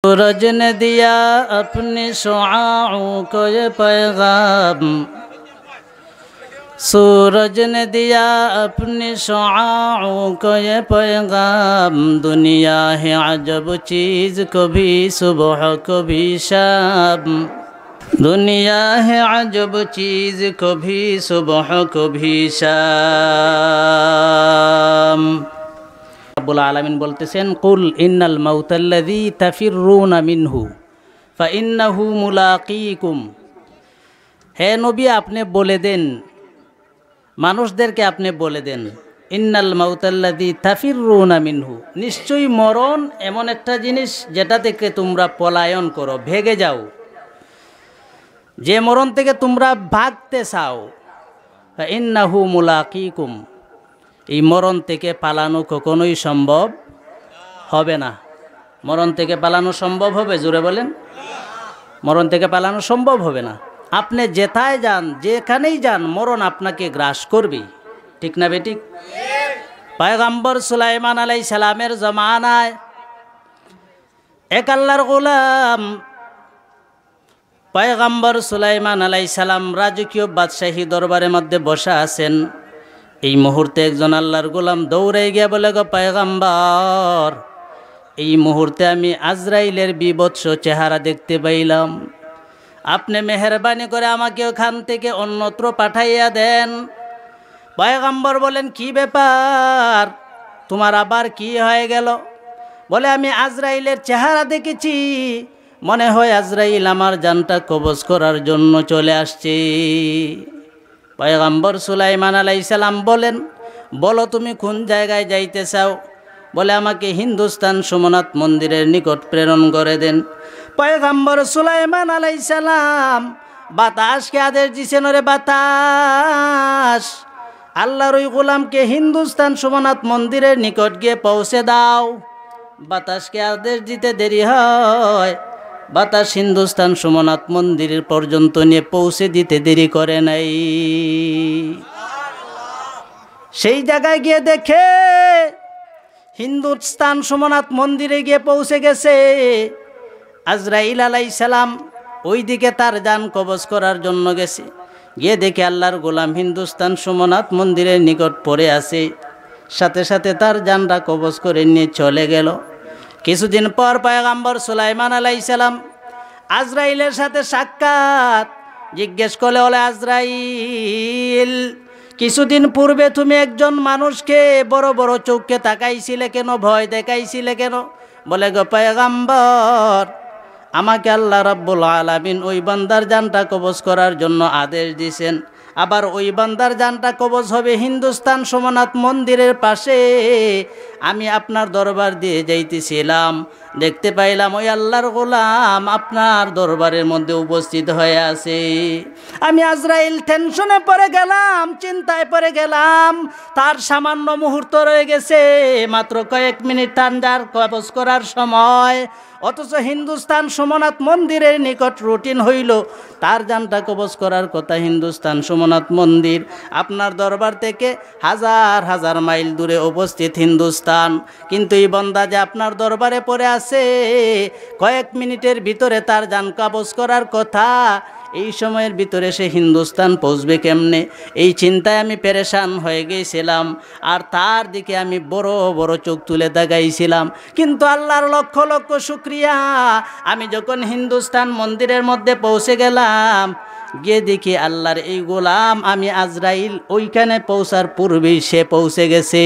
सूरज ने दिया अपनी शुआओं को ये पैगाम, सूरज ने दिया अपनी शुआओं को ये पैगाम। दुनिया है अजब चीज़, कभी सुबह कभी शाम। दुनिया है अजब चीज़, कभी सुबह कभी शाम। रब्बुल आलमीन बोलतेছেন কুল ইন্নাল মাউতাল্লাযী তাফিররুনা মিনহু ফাইন্নাহু মুলাকীকুম। হে নবী, আপনি বলে দেন, মানুষদেরকে আপনি বলে দেন, ইন্নাল মাউতাল্লাযী তাফিররুনা মিনহু, নিশ্চয়ই মরণ এমন একটা জিনিস যেটা থেকে তোমরা পলায়ন করো, ভেগে যাও। যে মরণ থেকে তোমরা ভাগতে চাও, ফাইন্নাহু মুলাকীকুম, এই মরণ থেকে পালানো কখনোই সম্ভব হবে না। মরণ থেকে পালানো সম্ভব হবে? জোরে বলেন। মরণ থেকে পালানো সম্ভব হবে না। আপনি যেথায় যান, যেখানেই যান, মরণ আপনাকে গ্রাস করবে। ঠিক না বেঠিক? পয়গম্বর সুলাইমান আলাইহিস সালামের জমানায় এক আল্লাহর গোলাম পয়গম্বর সুলাইমান আলাইহিস সালাম রাজকীয় বাদশাহী দরবারের মধ্যে বসা আছেন। এই মুহূর্তে একজন আল্লাহর গোলাম দৌড়ে গিয়ে বলে, গো পয়গম্বর, এই মুহূর্তে আমি আজরাইলের বিভৎস চেহারা দেখতে পাইলাম, আপনি মেহেরবানি করে আমাকে ওখান থেকে অন্যত্র পাঠাইয়া দেন। পয়গম্বর বলেন, কি ব্যাপার, তোমার আবার কি হয়ে গেল? বলে, আমি আজরাইলের চেহারা দেখেছি, মনে হয় আজরাইল আমার জানটা কবজ করার জন্য চলে আসছে। পয়গম্বর সুলাইমান আলাইহিস সালাম বলেন, বলো তুমি কোন জায়গায় যাইতে চাও? বলে, আমাকে হিন্দুস্তান সোমনাথ মন্দিরের নিকট প্রেরণ করে দেন। পয়গম্বর সুলাইমান আলাইহিস সালাম বাতাসকে আদেশ দিছেন, ওরে বাতাস, আল্লাহর ওই গোলামকে হিন্দুস্তান সোমনাথ মন্দিরের নিকট গিয়ে পৌঁছে দাও। বাতাসকে আদেশ দিতে দেরি হয়, বাতাস হিন্দুস্তান সোমনাথ মন্দিরের পর্যন্ত নিয়ে পৌঁছে দিতে দেরি করে নাই। সেই জায়গায় গিয়ে দেখে হিন্দুস্তান সোমনাথ মন্দিরে গিয়ে পৌঁছে গেছে। আজরাইল আলাইহিস সালাম ওই দিকে তার জান কবজ করার জন্য গেছে। গিয়ে দেখে আল্লাহর গোলাম হিন্দুস্তান সোমনাথ মন্দিরের নিকট পড়ে আছে। সাথে সাথে তার জানটা কবজ করে নিয়ে চলে গেল। কিছুদিন পর পয়গম্বর সুলাইমান আলাইহিস সালাম আজরাইলের সাথে সাক্ষাৎ। জিজ্ঞেস করলে, বলে, আজরাইল, কিছুদিন পূর্বে তুমি একজন মানুষকে বড় বড় চোখকে তাকাইছিলে কেন, ভয় দেখাইছিলে কেন? বলে, গো পয়গম্বর, আমাকে আল্লাহ রাব্বুল আলামিন ওই বান্দার জানটা কবজ করার জন্য আদেশ দিয়েছেন। আবার ওই বান্দার জানটা কবজ হবে হিন্দুস্তান সোমনাথ মন্দিরের পাশে। আমি আপনার দরবার দিয়ে যাইতেছিলাম, দেখতে পাইলাম ওই আল্লাহর গোলাম আপনার দরবারের মধ্যে উপস্থিত হয়ে আছে। আমি আজরাইল টেনশনে পড়ে গেলাম, চিন্তায় পড়ে গেলাম। তার সামান্য মুহূর্ত রয়ে গেছে, মাত্র কয়েক মিনিট তার কবজ করার সময়, অথচ হিন্দুস্তান সোমনাথ মন্দিরের নিকট রুটিন হইল তার জানটা কবজ করার কথা। হিন্দুস্তান সোমনাথ মন্দির আপনার দরবার থেকে হাজার হাজার মাইল দূরে উপস্থিত হিন্দুস্তান, কিন্তু এই বান্দা যে আপনার দরবারে পড়ে আছে, কয়েক মিনিটের ভিতরে তার জান কবজ করার কথা। এই সময়ের ভিতরে সে হিন্দুস্তান পৌঁছবে কেমনে? এই চিন্তায় আমি পেরেশান হয়ে গিয়েছিলাম। আর তার দিকে আমি বড় বড় চোখ তুলে তাকাইছিলাম। কিন্তু আল্লাহর লক্ষ লক্ষ শুকরিয়া, আমি যখন হিন্দুস্তান মন্দিরের মধ্যে পৌঁছে গেলাম, গিয়ে দেখি আল্লাহর এই গোলাম আমি আজরাইল ওইখানে পৌঁছার পূর্বেই সে পৌঁছে গেছে।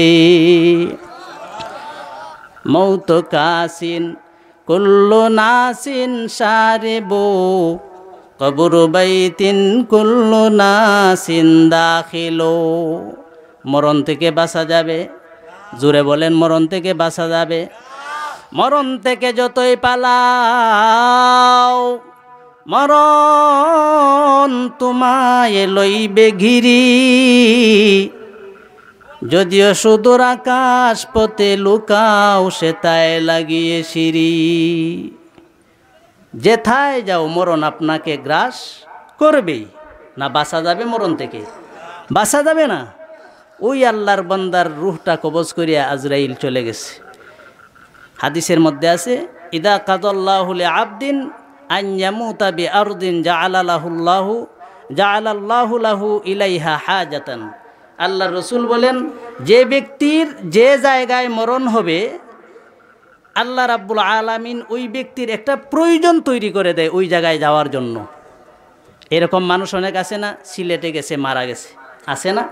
মৌত কাসিন কুল্লু নাসিন সারিবু কবর বাইতিন কুল্লু নাসিন দাখিলো। মরণ থেকে বাঁচা যাবে? জোরে বলেন, মরণ থেকে বাঁচা যাবে? মরণ থেকে যতই পালাও, মরণ তোমায় লইবে ঘিরি। যদিও সুদূর আকাশ পথে লুকাও, সেথায় লাগিয়ে সিঁড়ি। যেথায় যাও মরণ আপনাকে গ্রাস করবেই। না বাঁচা যাবে মরণ থেকে? বাঁচা যাবে না। ওই আল্লাহর বান্দার রূহটা কবজ করিয়া আজরাইল চলে গেছে। হাদিসের মধ্যে আছে, ইদা কাদাল্লাহু লিআবদিন আন ইয়ামুতা বিআরদিন জাআলাল্লাহু লাহু ইলাইহা হাজাতান। আল্লাহ রসুল বলেন, যে ব্যক্তির যে জায়গায় মরণ হবে আল্লাহ রাব্বুল আলামিন ওই ব্যক্তির একটা প্রয়োজন তৈরি করে দেয় ওই জায়গায় যাওয়ার জন্য। এরকম মানুষ অনেক আছে না, সিলেটে গেছে মারা গেছে, আছে না?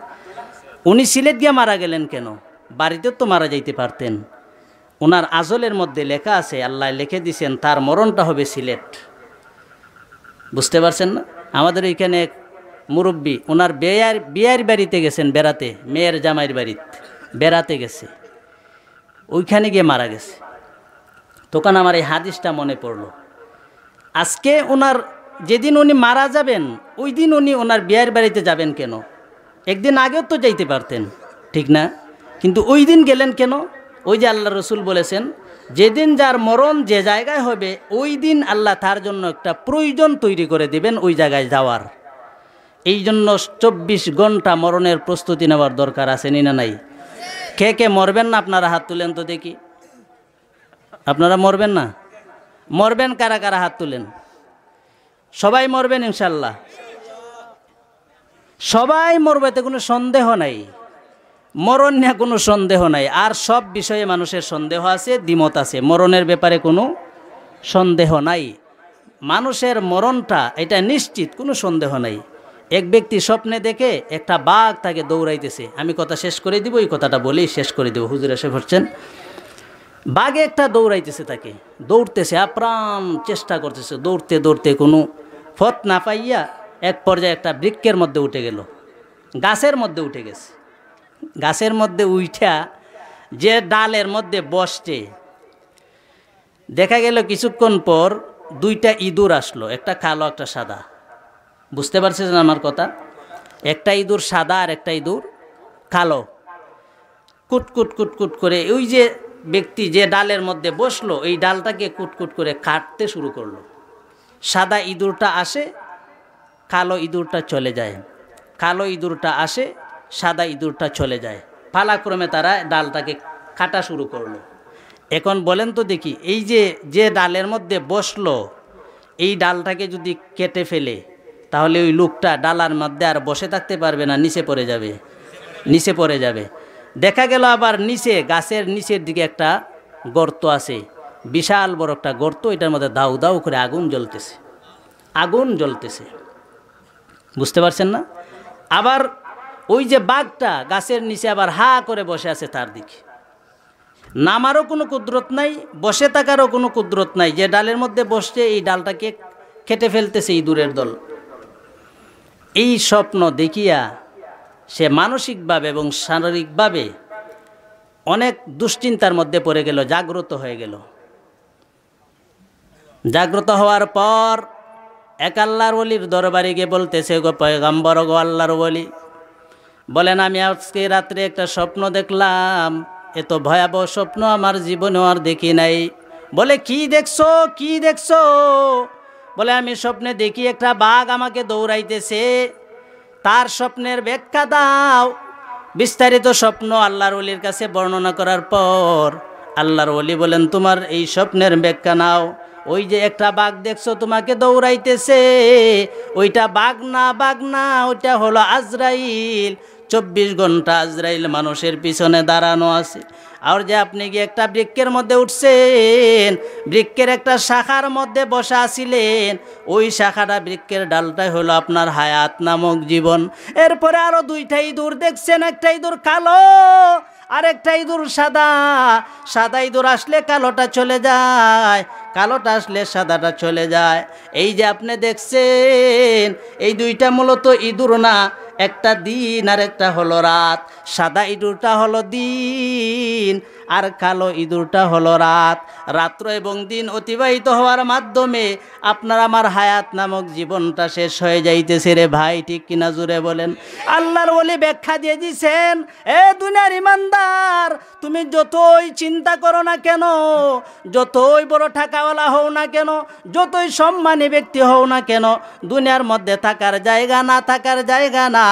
উনি সিলেট গিয়ে মারা গেলেন কেন? বাড়িতে তো মারা যাইতে পারতেন। ওনার আজলের মধ্যে লেখা আছে, আল্লাহ লিখে দিয়েছেন তার মরণটা হবে সিলেট। বুঝতে পারছেন না? আমাদের এইখানে এক মুরব্বী ওনার বিয়ের বাড়িতে গেছেন বেড়াতে, মেয়ের জামাইয়ের বাড়িতে বেড়াতে গেছে, ওইখানে গিয়ে মারা গেছে। তখন আমার এই হাদিসটা মনে পড়লো। আজকে ওনার যেদিন উনি মারা যাবেন ওই দিন উনি ওনার বিয়ের বাড়িতে যাবেন কেন? একদিন আগেও তো যাইতে পারতেন, ঠিক না? কিন্তু ওই দিন গেলেন কেন? ওই যে আল্লাহ রসুল বলেছেন, যেদিন যার মরণ যে জায়গায় হবে ওই দিন আল্লাহ তার জন্য একটা প্রয়োজন তৈরি করে দেবেন ওই জায়গায় যাওয়ার। এই জন্য 24 ঘন্টা মরণের প্রস্তুতি নেওয়ার দরকার আছে না নাই? কে কে মরবেন না আপনারা হাত তুলেন তো দেখি। আপনারা মরবেন না? মরবেন কারা কারা হাত তুলেন? সবাই মরবেন ইনশাল্লাহ? সবাই মরবে, তো কোনো সন্দেহ নাই, মরণ নিয়ে কোনো সন্দেহ নাই। আর সব বিষয়ে মানুষের সন্দেহ আছে, দ্বিমত আছে, মরণের ব্যাপারে কোনো সন্দেহ নাই। মানুষের মরণটা এটা নিশ্চিত, কোনো সন্দেহ নাই। এক ব্যক্তি স্বপ্নে দেখে একটা বাঘ তাকে দৌড়াইতেছে। আমি কথা শেষ করে দিব, এই কথাটা বলেই শেষ করে দেব, হুজুর এসে পড়ছেন। বাঘে একটা দৌড়াইতেছে, তাকে দৌড়তেছে, আপ্রাণ চেষ্টা করতেছে, দৌড়তে দৌড়তে কোনো পথ না পাইয়া এক পর্যায়ে একটা বৃক্ষের মধ্যে উঠে গেল, গাছের মধ্যে উঠে গেছে। গাছের মধ্যে উঠা যে ডালের মধ্যে বসছে, দেখা গেল কিছুক্ষণ পর দুইটা ইঁদুর আসলো, একটা কালো একটা সাদা। বুঝতে পারছেন আমার কথা? একটা ইঁদুর সাদা আর একটা ইঁদুর কালো। কুটকুট কুটকুট করে ওই যে ব্যক্তি যে ডালের মধ্যে বসলো এই ডালটাকে কুটকুট করে কাটতে শুরু করলো। সাদা ইঁদুরটা আসে, কালো ইঁদুরটা চলে যায়, কালো ইঁদুরটা আসে, সাদা ইঁদুরটা চলে যায়। পালাক্রমে তারা ডালটাকে কাটা শুরু করলো। এখন বলেন তো দেখি, এই যে ডালের মধ্যে বসলো এই ডালটাকে যদি কেটে ফেলে তাহলে ওই লোকটা ডালার মধ্যে আর বসে থাকতে পারবে না, নিচে পড়ে যাবে, নিচে পড়ে যাবে। দেখা গেল আবার নিচে গাছের নিচের দিকে একটা গর্ত আছে, বিশাল বড় একটা গর্ত, এটার মধ্যে দাউ দাউ করে আগুন জ্বলতেছে, আগুন জ্বলতেছে। বুঝতে পারছেন না? আবার ওই যে বাঘটা গাছের নিচে আবার হা করে বসে আছে, তার দিকে নামারও কোনো কুদরত নাই, বসে থাকারও কোনো কুদরত নাই। যে ডালের মধ্যে বসছে এই ডালটাকে কেটে ফেলতেছে ইঁদুরের দল। এই স্বপ্ন দেখিয়া সে মানসিকভাবে এবং শারীরিকভাবে অনেক দুশ্চিন্তার মধ্যে পড়ে গেল, জাগ্রত হয়ে গেল। জাগ্রত হওয়ার পর এক আল্লাহর ওলির দরবারে গিয়ে বলতেছে, গো পয়গম্বর, গো আল্লাহর ওলি, বলেন আমি আজকে রাত্রে একটা স্বপ্ন দেখলাম, এত ভয়াবহ স্বপ্ন আমার জীবনেও আর দেখি নাই। বলে কি দেখছো, কি দেখছো? বলে আমি স্বপ্নে দেখি একটা বাঘ আমাকে দৌড়াইতেছে। তার স্বপ্নের ব্যাখ্যা দাও। বিস্তারিত স্বপ্ন আল্লাহর ওলির কাছে বর্ণনা করার পর আল্লাহর ওলি বলেন, তোমার এই স্বপ্নের ব্যাখ্যা নাও। ওই যে একটা বাঘ দেখছো তোমাকে দৌড়াইতেছে, ওইটা বাঘ না, বাঘ না, ওইটা হলো আজরাইল। 24 ঘন্টা আজরাইল মানুষের পিছনে দাঁড়ানো আছে। আর যে আপনি গিয়ে একটা বৃক্ষের মধ্যে উঠছেন, বৃক্ষের একটা শাখার মধ্যে বসা আছিলেন, ওই শাখাটা বৃক্ষের ডালটাই হলো আপনার হায়াত নামক জীবন। এরপরে আরো দুইটা ইঁদুর দেখছেন, একটা ইঁদুর কালো আর একটা ইঁদুর সাদা। সাদা ইঁদুর আসলে কালোটা চলে যায়, কালোটা আসলে সাদাটা চলে যায়। এই যে আপনি দেখছেন এই দুইটা মূলত ইঁদুর না, একটা দিন আর একটা হলো রাত। সাদা ইঁদুরটা হলো দিন আর কালো ইঁদুরটা হলো রাত। রাত্র এবং দিন অতিবাহিত হওয়ার মাধ্যমে আপনার আমার হায়াত নামক জীবনটা শেষ হয়ে যাইতেছে রে ভাই, ঠিক কিনা জুড়ে বলেন? আল্লাহর ওলি ব্যাখ্যা দিয়ে দিয়েছেন, এ দুনিয়ার ইমানদার, তুমি যতই চিন্তা করো না কেন, যতই বড় টাকাওয়ালা হও না কেন, যতই সম্মানী ব্যক্তি হও না কেন, দুনিয়ার মধ্যে থাকার জায়গা না, থাকার জায়গা না।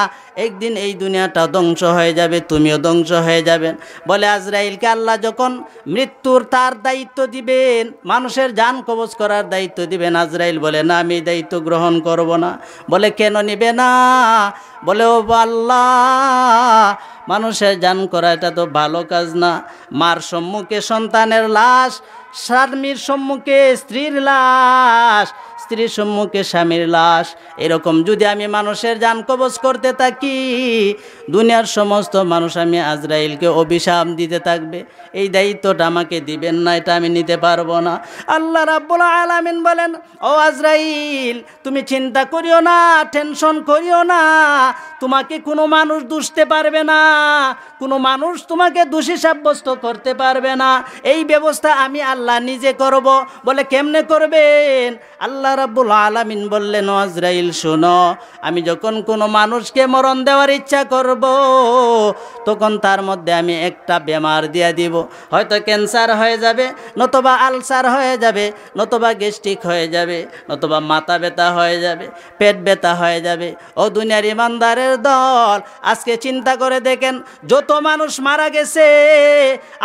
একদিন এই দুনিয়াটা ধ্বংস হয়ে যাবে, তুমিও ধ্বংস হয়ে যাবেন। বলে আজরাইলকে আল্লাহ আল্লাহ যখন মৃত্যুর তার দায়িত্ব দিবেন, মানুষের জান কবজ করার দায়িত্ব দিবেন, আজরাইল বলে না আমি দায়িত্ব গ্রহণ করব না। বলে কেন নিবে না? বলে ও আল্লাহ, মানুষের জান করা এটা তো ভালো কাজ না। মার সম্মুখে সন্তানের লাশ, স্বামীর সম্মুখে স্ত্রীর লাশ, স্ত্রীর সম্মুখে স্বামীর লাশ, এরকম যদি আমি মানুষের জান কবজ করতে থাকি, দুনিয়ার সমস্ত মানুষ আমি আজরাইলকে অভিশাপ দিতে থাকবে। এই দায়িত্বটা আমাকে দিবেন না, এটা আমি নিতে পারবো না। আল্লাহ রাব্বুল আলামিন বলেন, ও আজরাইল তুমি চিন্তা করিও না, টেনশন করিও না, তোমাকে কোনো মানুষ দুষতে পারবে না, কোনো মানুষ তোমাকে দোষী সাব্যস্ত করতে পারবে না। এই ব্যবস্থা আমি আল্লাহ নিজে করব। বলে কেমনে করবেন? আল্লাহ রাব্বুল আলামিন বললেন, ও আজরাইল শোনো, আমি যখন কোনো মানুষকে মরণ দেওয়ার ইচ্ছা করব, তখন তার মধ্যে আমি একটা বেমার দিয়ে দিব। হয়তো ক্যান্সার হয়ে যাবে, নতবা আলসার হয়ে যাবে, নতবা গ্যাস্ট্রিক হয়ে যাবে, নতবা মাথা ব্যথা হয়ে যাবে, পেট ব্যথা হয়ে যাবে। ও দুনিয়ার ইমানদারের দল, আজকে চিন্তা করে দেখেন, যত মানুষ মারা গেছে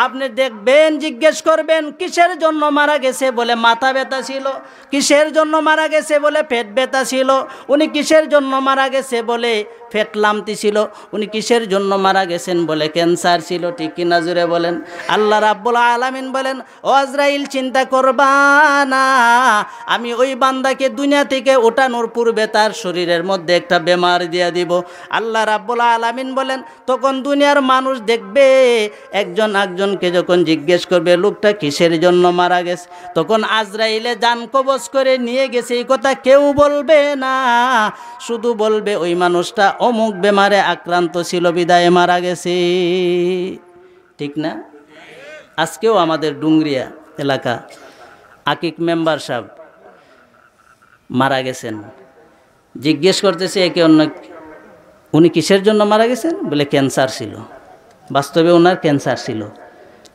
আপনি দেখবেন, জিজ্ঞেস করবেন কিসের জন্য মারা গেছে, বলে মাথা ব্যথা ছিল। কিসের জন্য মারা গেছে? বলে পেট ব্যথা ছিল। উনি কিসের জন্য মারা গেছে? বলে পেট লামতি ছিল। উনি কিসের জন্য মারা গেছেন? বলে ক্যান্সার ছিল। ঠিক কিনা জুড়ে বলেন? আল্লাহ রাব্বুল আলামিন বলেন, ও আজরাইল চিন্তা করবা না, আমি ওই বান্দাকে দুনিয়া থেকে ওঠানোর পূর্বে তার শরীরের মধ্যে একটা বেমার দিয়ে দিব। আল্লাহ রাব্বুল আলামিন বলেন, তখন দুনিয়ার মানুষ দেখবে, একজন একজনকে যখন জিজ্ঞেস করবে লোকটা কিসের জন্য মারা গেছে, তখন আজরাইলে জান কবজ করে নিয়ে গেছে এই কথা কেউ বলবে না, শুধু বলবে ওই মানুষটা অমুক বেমারে আক্রান্ত ছিল বিদায় মারা গেছে। ঠিক না? আজকেও আমাদের ডুংরিয়া এলাকা আকিক মেম্বার সাহেব মারা গেছেন। জিজ্ঞেস করতেছে একে অন্য, উনি কিসের জন্য মারা গেছেন? বলে ক্যান্সার ছিল। বাস্তবে ওনার ক্যান্সার ছিল,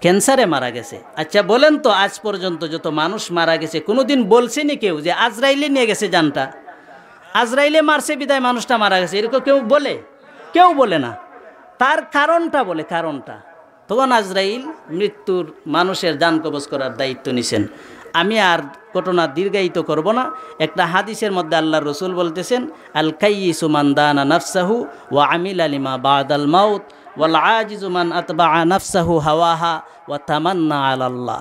ক্যান্সারে মারা গেছে। আচ্ছা বলেন তো, আজ পর্যন্ত যত মানুষ মারা গেছে কোনোদিন বলছেনি কেউ যে আজরাইলে নিয়ে গেছে জানটা, আজরাইলে মারছে বিদায় মানুষটা মারা গেছে? এরকম কেউ বলে? কেউ বলে না। তার কারণটা বলে, কারণটা তখন আজরাইল মৃত্যুর মানুষের জান কবজ করার দায়িত্ব নিছেন। আমি আর ঘটনা দীর্ঘায়িত করব না। একটা হাদিসের মধ্যে আল্লাহর রসুল বলতেছেন, আল কাইয়িসু মান দানা নাফসাহু ওয়া আমিলা লিমা বাদাল মাউত ওয়াল আজিজু মান আতবাআ নাফসাহু হাওয়াহা ওয়া তামান্না আলাল্লাহ।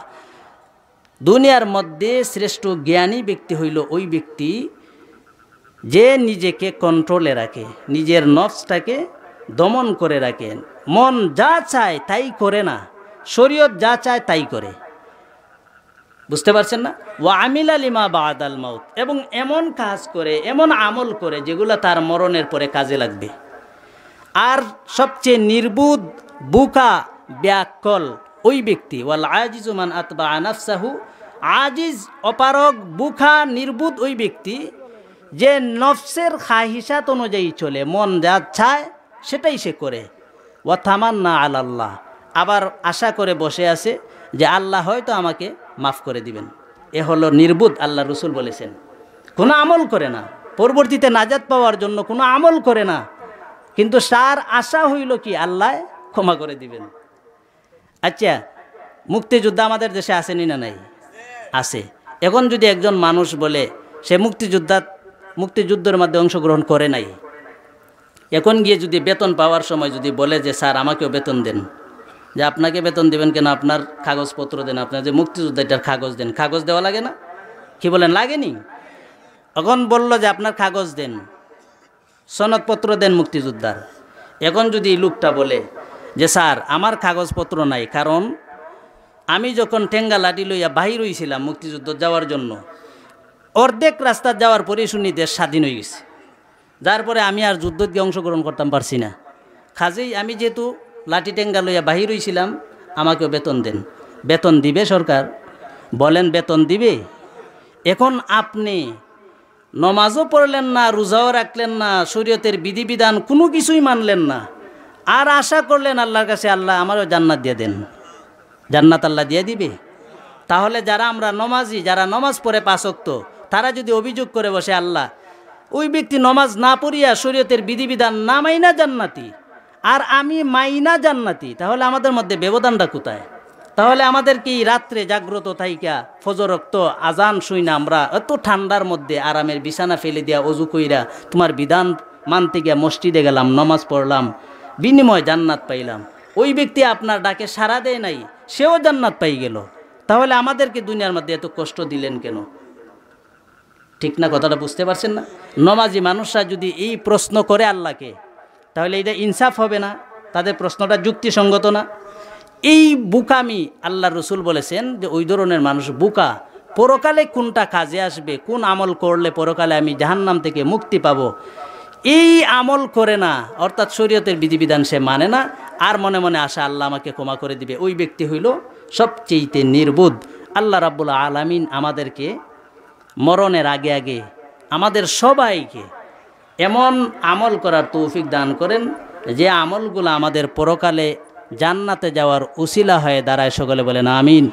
দুনিয়ার মধ্যে শ্রেষ্ঠ জ্ঞানী ব্যক্তি হইল ওই ব্যক্তি যে নিজেকে কন্ট্রোলে রাখে, নিজের নফসটাকে দমন করে রাখে, মন যা চায় তাই করে না, শরীয়ত যা চায় তাই করে। বুঝতে পারছেন না? ওয়া আমিলা লিমা বাদাল মাউত, এবং এমন কাজ করে, এমন আমল করে যেগুলো তার মরণের পরে কাজে লাগবে। আর সবচেয়ে নির্বুধ বুকা ব্যাকল ওই ব্যক্তি, ওয়াল আজিজু মান আতবাআ নাফসাহু, আজিজ অপারগ বুকা নির্বুধ ওই ব্যক্তি যে নফসের খাহিসাত অনুযায়ী চলে, মন যা চায় সেটাই সে করে। ওয়া তামান্না আলাল্লাহ, আবার আশা করে বসে আছে যে আল্লাহ হয়তো আমাকে মাফ করে দিবেন। এ হলো নির্বুধ। আল্লাহ রসুল বলেছেন কোনো আমল করে না, পরবর্তীতে নাজাত পাওয়ার জন্য কোনো আমল করে না, কিন্তু তার আশা হইল কি আল্লাহ ক্ষমা করে দিবেন। আচ্ছা, মুক্তিযোদ্ধা আমাদের দেশে আসেনি না? নাই, আছে। এখন যদি একজন মানুষ বলে সে মুক্তিযুদ্ধের মধ্যে অংশগ্রহণ করে নাই, এখন গিয়ে যদি বেতন পাওয়ার সময় যদি বলে যে স্যার আমাকেও বেতন দেন, যে আপনাকে বেতন দেবেন কেন, আপনার কাগজপত্র দেন, আপনার যে মুক্তিযোদ্ধা এটার কাগজ দেন, কাগজ দেওয়া লাগে না? কি বলেন, লাগেনি? এখন বলল যে আপনার কাগজ দেন, সনদপত্র দেন মুক্তিযোদ্ধার। এখন যদি লোকটা বলে যে স্যার আমার কাগজপত্র নাই, কারণ আমি যখন ঠেঙ্গা লাঠি লইয়া বাহির হয়েছিলাম মুক্তিযুদ্ধ যাওয়ার জন্য, অর্ধেক রাস্তা যাওয়ার পরে শুনি দেশ স্বাধীন হয়ে গেছে, যার পরে আমি আর যুদ্ধ দিয়ে অংশগ্রহণ করতাম পারছি না, কাজেই আমি যেহেতু লাঠি টেঙ্গা লইয়া বাহির হয়েছিলাম, আমাকেও বেতন দেন। বেতন দিবে সরকার? বলেন বেতন দিবে? এখন আপনি নমাজও পড়লেন না, রোজাও রাখলেন না, শরীয়তের বিধিবিধান কোনো কিছুই মানলেন না, আর আশা করলেন আল্লাহর কাছে আল্লাহ আমারও জান্নাত দিয়ে দেন। জান্নাত আল্লাহ দিয়ে দিবে? তাহলে যারা আমরা নমাজি, যারা নমাজ পড়ে 5 ওয়াক্ত, তারা যদি অভিযোগ করে বসে আল্লাহ ওই ব্যক্তি নমাজ না পড়িয়া শরীয়তের বিধিবিধান না মাইনা জান্নাতি, আর আমি মাইনা জান্নাতি, তাহলে আমাদের মধ্যে ব্যবধানটা কোথায়? তাহলে আমাদের কি রাত্রে জাগ্রত থাইকা ফজরক্ত আজান শুই না আমরা এত ঠান্ডার মধ্যে আরামের বিছানা ফেলে দিয়া অজু কইরা তোমার বিধান মানতে গিয়া মসজিদে গেলাম, নমাজ পড়লাম, বিনিময় জান্নাত পাইলাম। ওই ব্যক্তি আপনার ডাকে সাড়া দেয় নাই, সেও জান্নাত পাই গেল। তাহলে আমাদেরকে দুনিয়ার মধ্যে এত কষ্ট দিলেন কেন? ঠিক না? কথাটা বুঝতে পারছেন না? নমাজি মানুষরা যদি এই প্রশ্ন করে আল্লাহকে, তাহলে এটা ইনসাফ হবে না? তাদের প্রশ্নটা যুক্তিসঙ্গত না? এই বুকামি আল্লাহ রসুল বলেছেন যে ওই ধরনের মানুষ বুকা, পরকালে কোনটা কাজে আসবে, কোন আমল করলে পরকালে আমি জাহান্নাম থেকে মুক্তি পাবো, এই আমল করে না, অর্থাৎ শরীয়তের বিধিবিধান সে মানে না, আর মনে মনে আশা আল্লাহ আমাকে ক্ষমা করে দিবে, ওই ব্যক্তি হইল সবচেয়ে নির্বোধ। আল্লাহ রাব্বুল আলামিন আমাদেরকে মরণের আগে আগে আমাদের সবাইকে এমন আমল করার তৌফিক দান করেন যে আমলগুলো আমাদের পরকালে জান্নাতে যাওয়ার উসিলা হয়ে দাঁড়ায়। সকলে বলেন আমিন।